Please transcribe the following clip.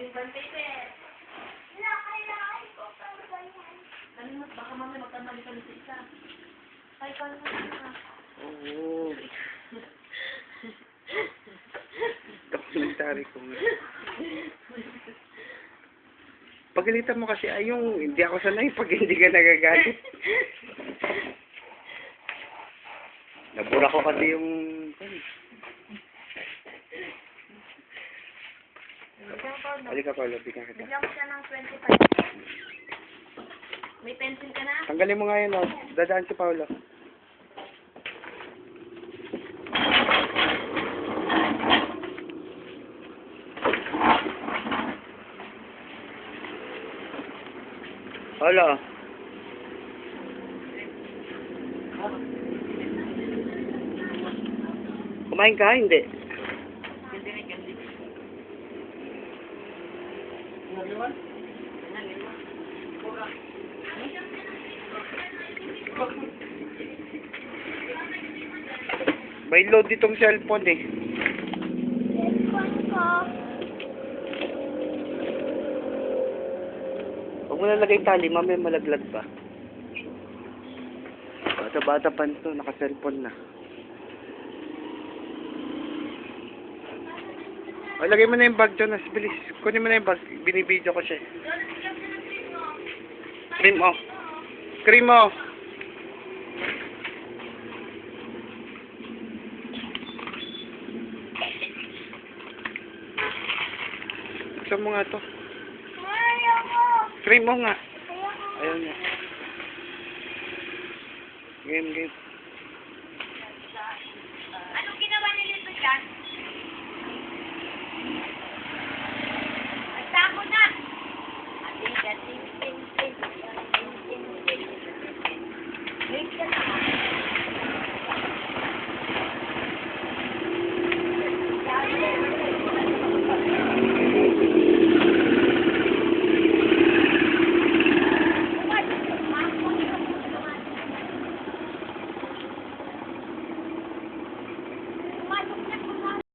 yung bantay, sir. Nalimot, baka mamaya magkamali ka sa isa. Ay, paano na? Oo. Dokumentary ko nga. Pagalitan mo kasi ay yung hindi ako sanay pag hindi ka nagagalit. Nabura ko kasi yung... Halika Paolo, bigyan kita. Bigyan ko siya ng 25. May pencil ka na? Tanggalin mo nga yun, oh. Dadaan si Paolo. Paolo. Kumain ka? Hindi. May load ditong cellphone eh. Cellphone ko. Huwag mo nalagay tali, mamaya malaglag pa. Bata-bata pa nito, naka-cellphone na. O, lagay mo na yung bag dyan, bilis. Kunin mo na yung bag, binibidyo ko siya. Cream mo. Cream mo. Gusto mo nga to. Ayoko. Cream mo nga. Ayoko. Ayun nga. Game. Anong ginawa ni Lito dyan? Nagtako na! Wait ka na.